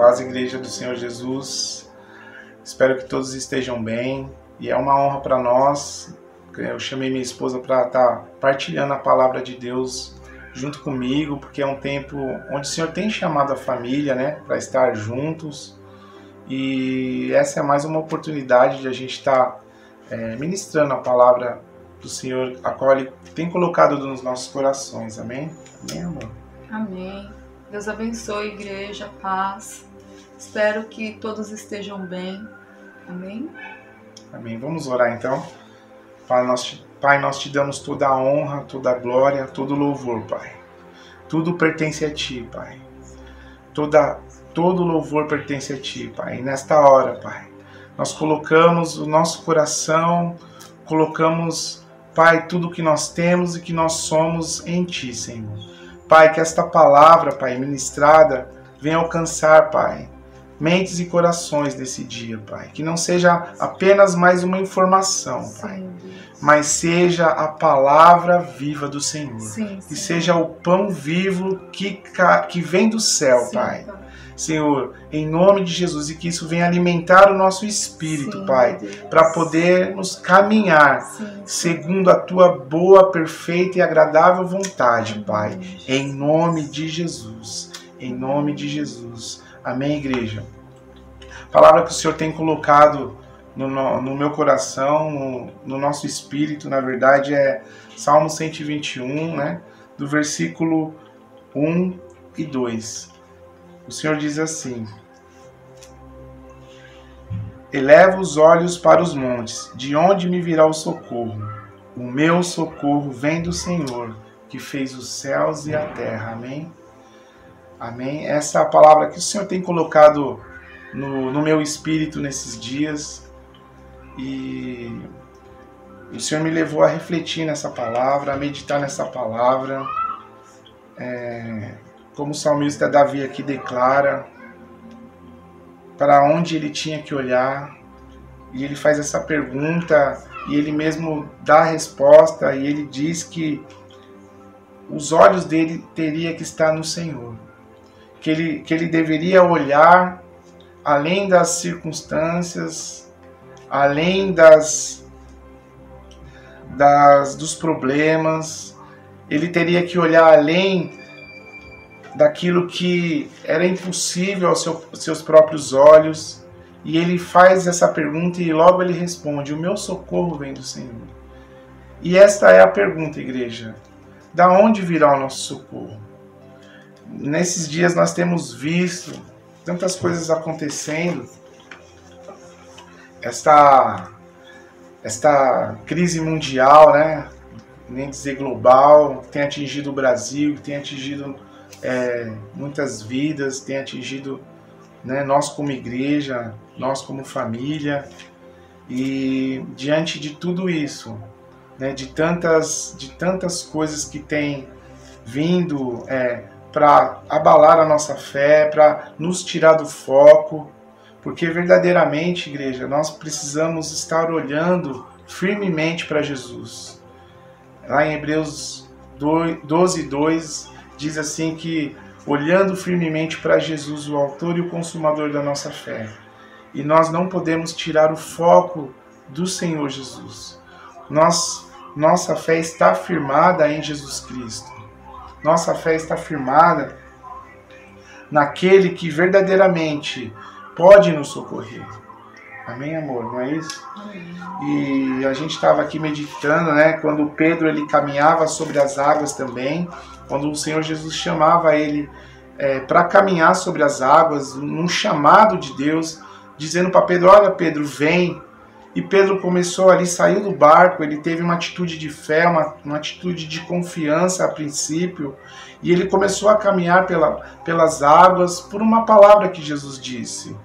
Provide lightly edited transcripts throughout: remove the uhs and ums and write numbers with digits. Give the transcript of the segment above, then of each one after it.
Paz, Igreja do Senhor Jesus. Espero que todos estejam bem. E é uma honra para nós. Eu chamei minha esposa para estar partilhando a palavra de Deus junto comigo, porque é um tempo onde o Senhor tem chamado a família, né, para estar juntos. E essa é mais uma oportunidade de a gente estar ministrando a palavra do Senhor, a qual Ele tem colocado nos nossos corações. Amém? Amém, amor? Amém. Deus abençoe, igreja, paz. Espero que todos estejam bem. Amém? Amém. Vamos orar então. Pai, nós te damos toda a honra, toda a glória, todo o louvor, Pai. Tudo pertence a Ti, Pai. Todo louvor pertence a Ti, Pai. E nesta hora, Pai, nós colocamos o nosso coração, colocamos, Pai, tudo o que nós temos e que nós somos em Ti, Senhor. Pai, que esta palavra, Pai, ministrada, venha alcançar, Pai, mentes e corações nesse dia, Pai. Que não seja apenas mais uma informação, Pai, mas seja a palavra viva do Senhor. Que seja o pão vivo que vem do céu, Pai. Senhor, em nome de Jesus, e que isso venha alimentar o nosso espírito, Pai, para podermos caminhar segundo a Tua boa, perfeita e agradável vontade, Pai, em nome de Jesus, em nome de Jesus. Amém, igreja? A palavra que o Senhor tem colocado no meu coração, no nosso espírito, na verdade, é Salmo 121, né, do versículo 1 e 2. O Senhor diz assim: eleva os olhos para os montes, de onde me virá o socorro? O meu socorro vem do Senhor, que fez os céus e a terra. Amém? Amém? Essa é a palavra que o Senhor tem colocado no meu espírito nesses dias. E o Senhor me levou a refletir nessa palavra, a meditar nessa palavra. Como o salmista Davi aqui declara, para onde ele tinha que olhar, e ele faz essa pergunta, e ele mesmo dá a resposta, e ele diz que os olhos dele teria que estar no Senhor, que ele deveria olhar além das circunstâncias, além dos problemas, ele teria que olhar além daquilo que era impossível aos seus próprios olhos, e ele faz essa pergunta e logo ele responde: o meu socorro vem do Senhor. E esta é a pergunta, igreja: da onde virá o nosso socorro? Nesses dias nós temos visto tantas coisas acontecendo, esta crise mundial, né, nem dizer global, que tem atingido o Brasil, que tem atingido muitas vidas, tem atingido, né, nós como igreja, nós como família. E diante de tudo isso, né, de tantas coisas que têm vindo para abalar a nossa fé, para nos tirar do foco, porque verdadeiramente, igreja, nós precisamos estar olhando firmemente para Jesus. Lá em Hebreus 12:2 diz assim que olhando firmemente para Jesus, o autor e o consumador da nossa fé. E nós não podemos tirar o foco do Senhor Jesus. Nossa fé está firmada em Jesus Cristo. Nossa fé está firmada naquele que verdadeiramente pode nos socorrer. Amém, amor? Não é isso? Amém. E a gente estava aqui meditando, né, quando Pedro ele caminhava sobre as águas também, quando o Senhor Jesus chamava ele para caminhar sobre as águas, num chamado de Deus, dizendo para Pedro: olha, Pedro, vem. E Pedro começou ali, saiu do barco, ele teve uma atitude de fé, uma atitude de confiança a princípio, e ele começou a caminhar pelas águas por uma palavra que Jesus disse,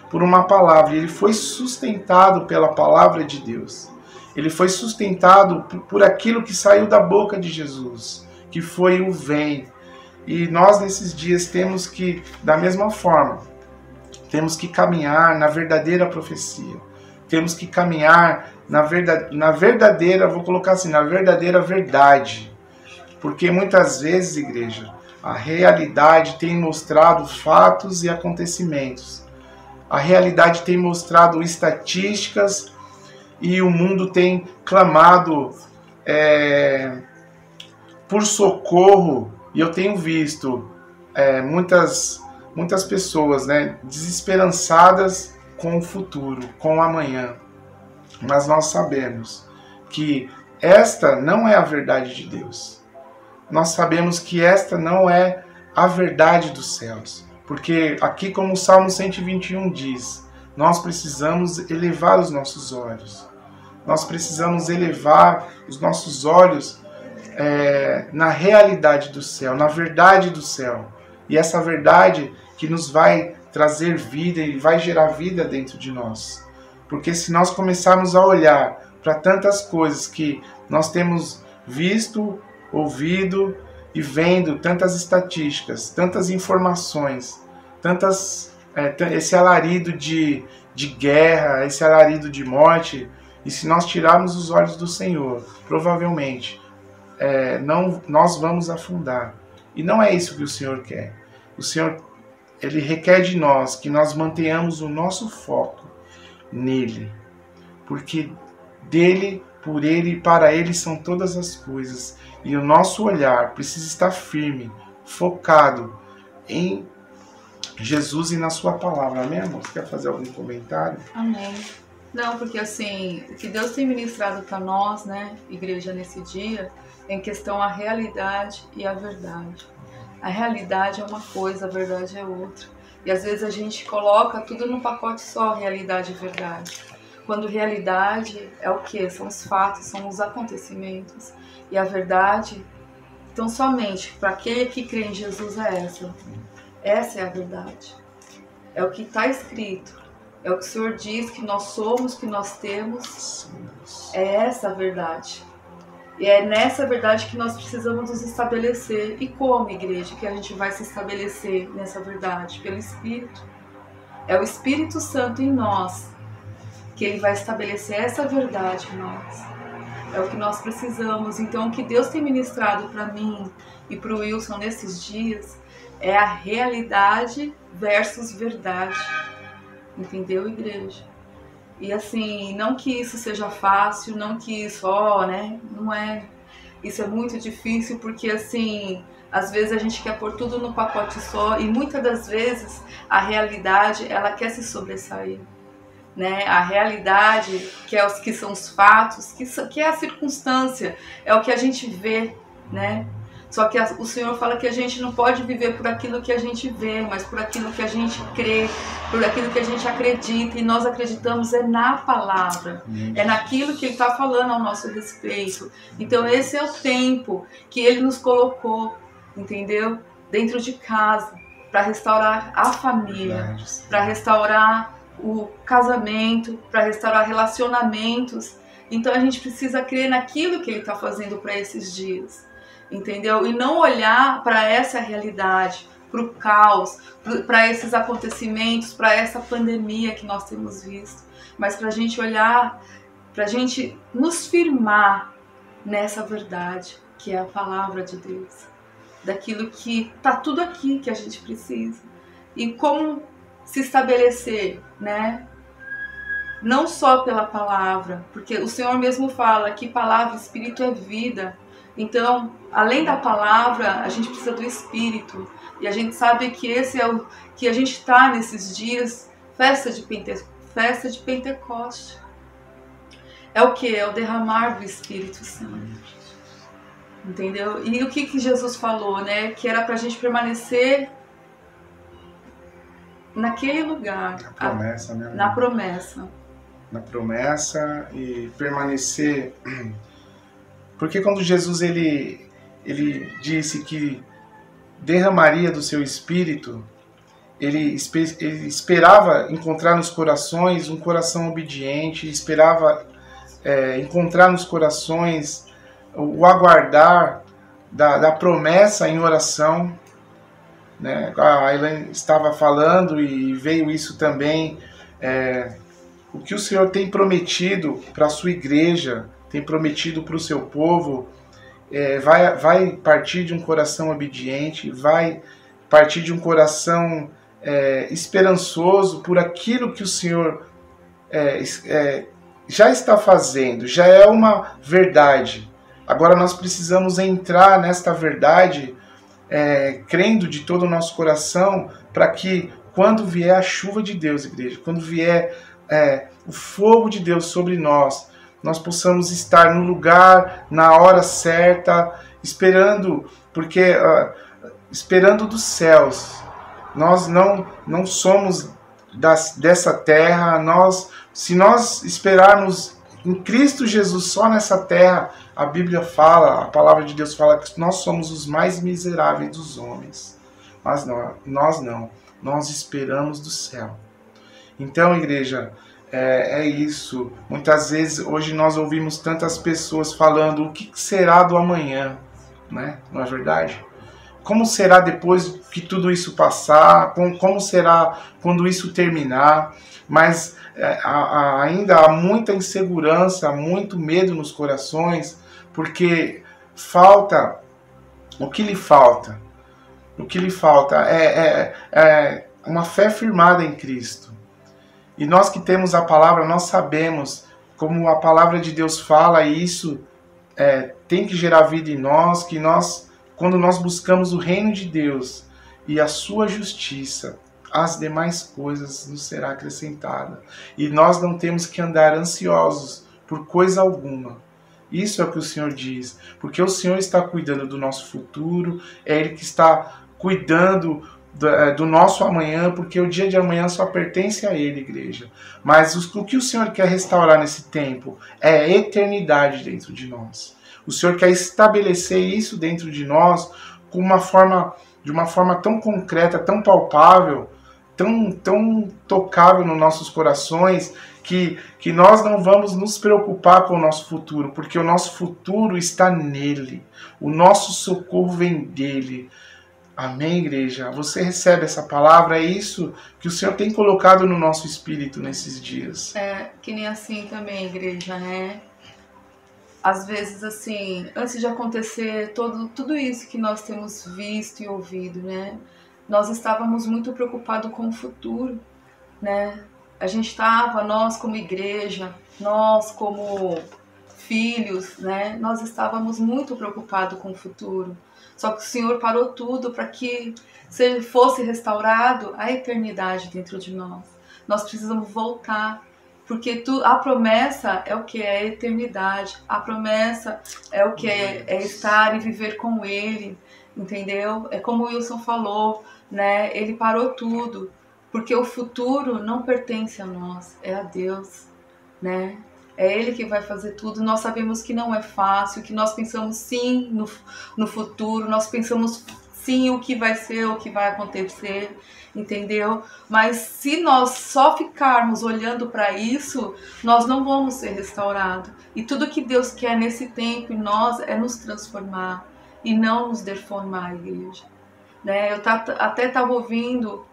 por uma palavra, e ele foi sustentado pela palavra de Deus. Ele foi sustentado por aquilo que saiu da boca de Jesus, que foi o vem. E nós nesses dias temos que, da mesma forma, temos que caminhar na verdadeira profecia. Temos que caminhar na verdadeira, vou colocar assim, na verdadeira verdade. Porque muitas vezes, igreja, A realidade tem mostrado fatos e acontecimentos. A realidade tem mostrado estatísticas e o mundo tem clamado por socorro. E eu tenho visto muitas pessoas, né, desesperançadas com o futuro, com o amanhã. Mas nós sabemos que esta não é a verdade de Deus. Nós sabemos que esta não é a verdade dos céus. Porque aqui, como o Salmo 121 diz, nós precisamos elevar os nossos olhos. Nós precisamos elevar os nossos olhos na realidade do céu, na verdade do céu. E essa verdade que nos vai trazer vida e vai gerar vida dentro de nós. Porque se nós começarmos a olhar para tantas coisas que nós temos visto, ouvido e vendo, tantas estatísticas, tantas informações, esse alarido de guerra, esse alarido de morte, e se nós tirarmos os olhos do Senhor, provavelmente nós vamos afundar. E não é isso que o Senhor quer. O Senhor, Ele requer de nós que nós mantenhamos o nosso foco nele, porque dele, por ele e para ele são todas as coisas, e o nosso olhar precisa estar firme, focado em Jesus e na sua palavra. Amém, amor? Você quer fazer algum comentário? Amém. Não, porque assim, o que Deus tem ministrado para nós, né, igreja, nesse dia, é em questão a realidade e a verdade. A realidade é uma coisa, a verdade é outra. E às vezes a gente coloca tudo num pacote só, realidade e verdade. Quando realidade é o quê? São os fatos, são os acontecimentos. E a verdade, então somente para aquele que crê em Jesus é essa. Essa é a verdade. É o que está escrito. É o que o Senhor diz que nós somos, que nós temos. É essa a verdade. E é nessa verdade que nós precisamos nos estabelecer. E como, igreja, que a gente vai se estabelecer nessa verdade? Pelo Espírito. É o Espírito Santo em nós que Ele vai estabelecer essa verdade em nós. É o que nós precisamos. Então, o que Deus tem ministrado para mim e para o Wilson nesses dias é a realidade versus verdade. Entendeu, igreja? E assim, não que isso seja fácil, não que isso, né? Não é. Isso é muito difícil porque, assim, às vezes a gente quer pôr tudo no pacote só e muitas das vezes a realidade, ela quer se sobressair, né? A realidade, que são os fatos, que é a circunstância, é o que a gente vê, né? Só que o Senhor fala que a gente não pode viver por aquilo que a gente vê, mas por aquilo que a gente crê, por aquilo que a gente acredita. E nós acreditamos na palavra, é naquilo que Ele está falando ao nosso respeito. Então esse é o tempo que Ele nos colocou, entendeu? Dentro de casa, para restaurar a família, para restaurar o casamento, para restaurar relacionamentos. Então a gente precisa crer naquilo que Ele está fazendo para esses dias. Entendeu? E não olhar para essa realidade, para o caos, para esses acontecimentos, para essa pandemia que nós temos visto, mas para a gente olhar, para a gente nos firmar nessa verdade, que é a palavra de Deus, daquilo que está tudo aqui que a gente precisa. E como se estabelecer, né? Não só pela palavra, porque o Senhor mesmo fala que palavra, espírito é vida. Então, além da palavra, a gente precisa do Espírito. E a gente sabe que esse é o que a gente está nesses dias, festa de Pentecoste. É o que? É o derramar do Espírito Santo. Entendeu? E o que Jesus falou, né? Que era para a gente permanecer naquele lugar. Na promessa, né? Na promessa. Na promessa e permanecer... Porque quando Jesus ele disse que derramaria do seu Espírito, ele esperava encontrar nos corações um coração obediente, esperava encontrar nos corações o aguardar da promessa em oração. Né? A Elaine estava falando e veio isso também, o que o Senhor tem prometido para a sua igreja, tem prometido para o seu povo, vai partir de um coração obediente, vai partir de um coração esperançoso por aquilo que o Senhor já está fazendo, já é uma verdade. Agora nós precisamos entrar nesta verdade crendo de todo o nosso coração, para que quando vier a chuva de Deus, igreja, quando vier o fogo de Deus sobre nós possamos estar no lugar, na hora certa, esperando, porque esperando dos céus. Nós não somos dessa terra. Se nós esperarmos em Cristo Jesus só nessa terra, a Bíblia fala, a palavra de Deus fala que nós somos os mais miseráveis dos homens. Mas nós não. Nós esperamos do céu. Então, igreja, é isso. Muitas vezes, hoje nós ouvimos tantas pessoas falando o que será do amanhã, né? Não é verdade? Como será depois que tudo isso passar? Como será quando isso terminar? Mas ainda há muita insegurança, muito medo nos corações, porque falta. O que lhe falta? O que lhe falta é uma fé firmada em Cristo. E nós que temos a palavra, nós sabemos como a palavra de Deus fala, e isso tem que gerar vida em nós, que quando nós buscamos o reino de Deus e a sua justiça, as demais coisas nos será acrescentada. E nós não temos que andar ansiosos por coisa alguma. Isso é o que o Senhor diz, porque o Senhor está cuidando do nosso futuro, é Ele que está cuidando do nosso amanhã, porque o dia de amanhã só pertence a Ele, igreja. Mas o que o Senhor quer restaurar nesse tempo é a eternidade dentro de nós. O Senhor quer estabelecer isso dentro de nós de uma forma tão concreta, tão palpável, tão tocável nos nossos corações, que nós não vamos nos preocupar com o nosso futuro, porque o nosso futuro está nele. O nosso socorro vem dele. Amém, igreja? Você recebe essa palavra? É isso que o Senhor tem colocado no nosso espírito nesses dias. Que nem assim também, igreja, né? Às vezes, assim, antes de acontecer tudo isso que nós temos visto e ouvido, né? Nós estávamos muito preocupados com o futuro, né? A gente estava, nós como igreja, nós como filhos, né? Nós estávamos muito preocupados com o futuro. Só que o Senhor parou tudo para que fosse restaurado a eternidade dentro de nós. Nós precisamos voltar, porque a promessa é o que é a eternidade. A promessa é o que é estar e viver com Ele, entendeu? É como o Wilson falou, né? Ele parou tudo, porque o futuro não pertence a nós, é a Deus, né? É Ele que vai fazer tudo. Nós sabemos que não é fácil, que nós pensamos sim no futuro, nós pensamos sim o que vai ser, o que vai acontecer, entendeu? Mas se nós só ficarmos olhando para isso, nós não vamos ser restaurados. E tudo que Deus quer nesse tempo em nós é nos transformar e não nos deformar, igreja. Né? Eu até estava ouvindo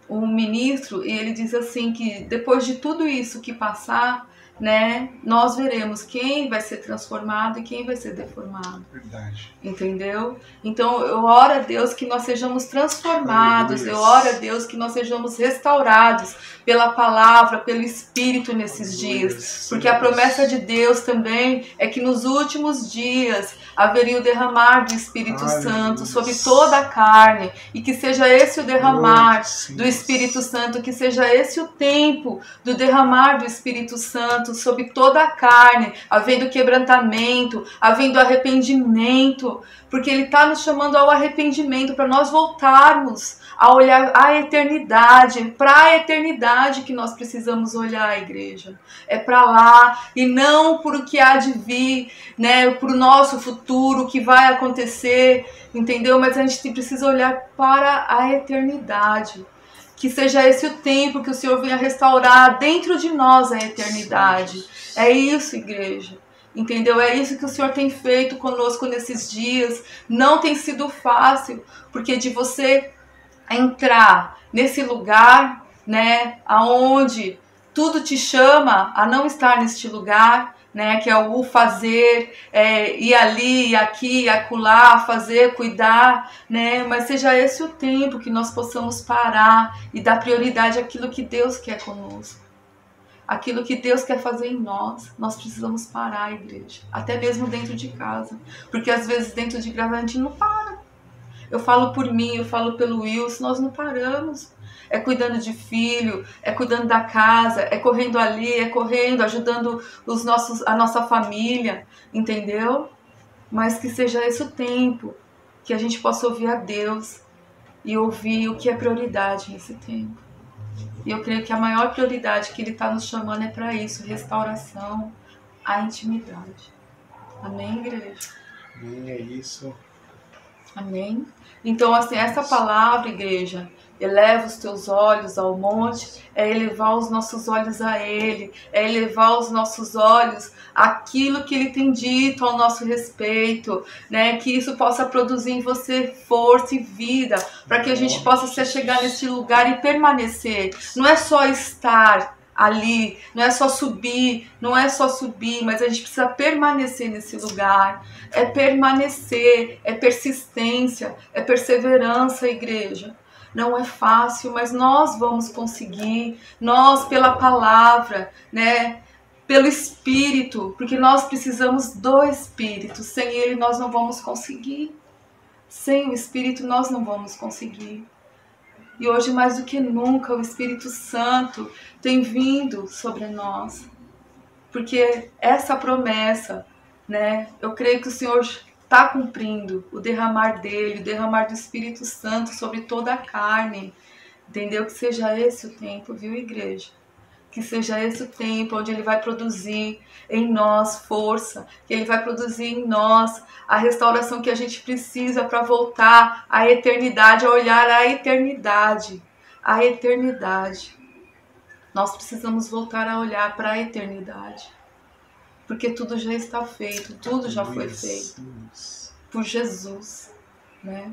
um ministro e ele diz assim que depois de tudo isso que passar, né, nós veremos quem vai ser transformado e quem vai ser deformado. Verdade. Entendeu? Então eu oro a Deus que nós sejamos transformados, eu oro a Deus que nós sejamos restaurados pela palavra, pelo Espírito nesses dias, porque a promessa de Deus também é que nos últimos dias haveria o derramar do Espírito Santo sobre toda a carne, e que seja esse o derramar do Espírito Santo, que seja esse o tempo do derramar do Espírito Santo sobre toda a carne, havendo quebrantamento, havendo arrependimento, porque Ele está nos chamando ao arrependimento para nós voltarmos a olhar a eternidade, para a eternidade que nós precisamos olhar, igreja. É para lá e não por o que há de vir, né, para o nosso futuro, o que vai acontecer, entendeu? Mas a gente precisa olhar para a eternidade. Que seja esse o tempo que o Senhor venha restaurar dentro de nós a eternidade. É isso, igreja. Entendeu? É isso que o Senhor tem feito conosco nesses dias. Não tem sido fácil, porque de você entrar nesse lugar, né, aonde tudo te chama a não estar neste lugar, né? Que é o fazer, ir ali, aqui, acolá, fazer, cuidar, né? Mas seja esse o tempo que nós possamos parar e dar prioridade àquilo que Deus quer conosco. Aquilo que Deus quer fazer em nós, nós precisamos parar, igreja. Até mesmo dentro de casa. Porque às vezes dentro de casa a gente não para. Eu falo por mim, eu falo pelo Wilson, nós não paramos. É cuidando de filho, é cuidando da casa, é correndo ali, é correndo, ajudando a nossa família, entendeu? Mas que seja esse o tempo que a gente possa ouvir a Deus e ouvir o que é prioridade nesse tempo. E eu creio que a maior prioridade que Ele está nos chamando é para isso, restauração, a intimidade. Amém, igreja? Amém, é isso. Amém? Então, assim, essa palavra, igreja, eleva os teus olhos ao monte, é elevar os nossos olhos a Ele, é elevar os nossos olhos àquilo que Ele tem dito ao nosso respeito, né? Que isso possa produzir em você força e vida, para que a gente possa se chegar nesse lugar e permanecer. Não é só estar ali, não é só subir, mas a gente precisa permanecer nesse lugar. É permanecer, é persistência, é perseverança, igreja. Não é fácil, mas nós vamos conseguir, nós pela palavra, né? Pelo Espírito, porque nós precisamos do Espírito. Sem Ele nós não vamos conseguir. Sem o Espírito nós não vamos conseguir. E hoje mais do que nunca o Espírito Santo tem vindo sobre nós. Porque essa promessa, né? Eu creio que o Senhor está cumprindo o derramar dele, o derramar do Espírito Santo sobre toda a carne. Entendeu? Que seja esse o tempo, viu, igreja? Que seja esse o tempo onde Ele vai produzir em nós força, que Ele vai produzir em nós a restauração que a gente precisa para voltar à eternidade, a olhar a eternidade. A eternidade. Nós precisamos voltar a olhar para a eternidade. Porque tudo já está feito, tudo já foi feito por Jesus, né?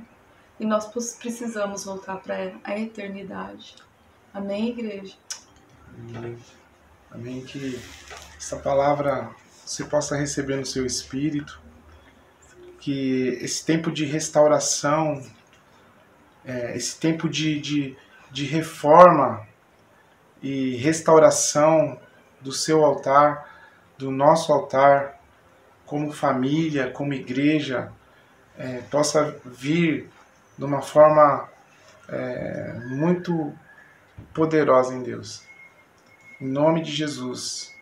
E nós precisamos voltar para a eternidade. Amém, igreja? Amém. Amém. Que essa palavra você possa receber no seu espírito. Que esse tempo de restauração, esse tempo de reforma e restauração do seu altar, do nosso altar, como família, como igreja, possa vir de uma forma muito poderosa em Deus. Em nome de Jesus.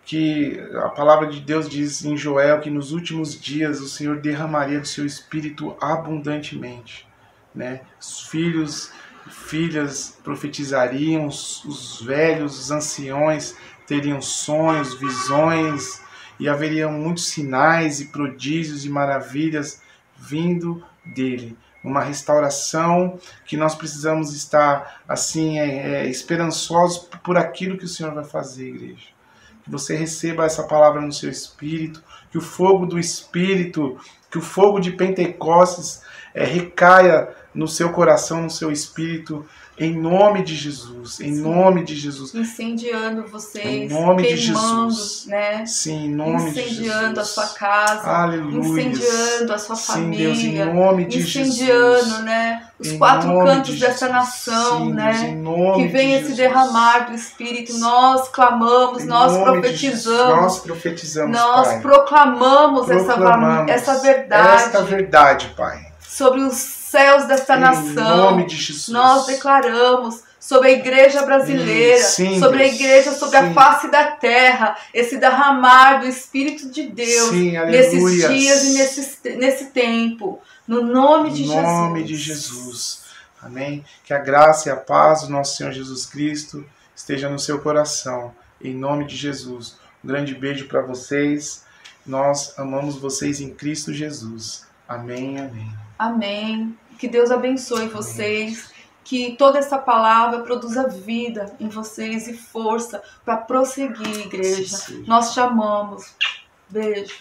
Que a palavra de Deus diz em Joel que nos últimos dias o Senhor derramaria do seu Espírito abundantemente, né? Os filhos e filhas profetizariam, os velhos, os anciões teriam sonhos, visões, e haveriam muitos sinais e prodígios e maravilhas vindo dele. Uma restauração que nós precisamos estar assim esperançosos por aquilo que o Senhor vai fazer, igreja. Que você receba essa palavra no seu espírito, que o fogo do Espírito, que o fogo de Pentecostes recaia no seu coração, no seu espírito, em nome de Jesus, em nome de Jesus. Incendiando vocês, em nome queimando, de Jesus. né? Sim, em nome de Jesus. Incendiando a sua casa, aleluia. Incendiando a sua família. Sim, Deus, em nome de incendiando, Jesus. né? Os em quatro cantos de dessa nação, sim, né? Deus, em nome que vem de esse Jesus. derramar do Espírito. Nós clamamos, nós profetizamos. Nós profetizamos, nós Pai. proclamamos essa verdade. Esta verdade, Pai. Sobre os céus desta nação. Em nome de Jesus. Nós declaramos sobre a igreja brasileira, sim, sobre a igreja, sobre sim. a face da terra, esse derramar do Espírito de Deus nesses dias e nesse tempo. No nome de Jesus. Em nome de Jesus. Amém. Que a graça e a paz do nosso Senhor Jesus Cristo esteja no seu coração. Em nome de Jesus. Um grande beijo para vocês. Nós amamos vocês em Cristo Jesus. Amém, amém. Amém. Que Deus abençoe vocês. Que toda essa palavra produza vida em vocês e força para prosseguir, igreja. Nós te amamos. Beijo.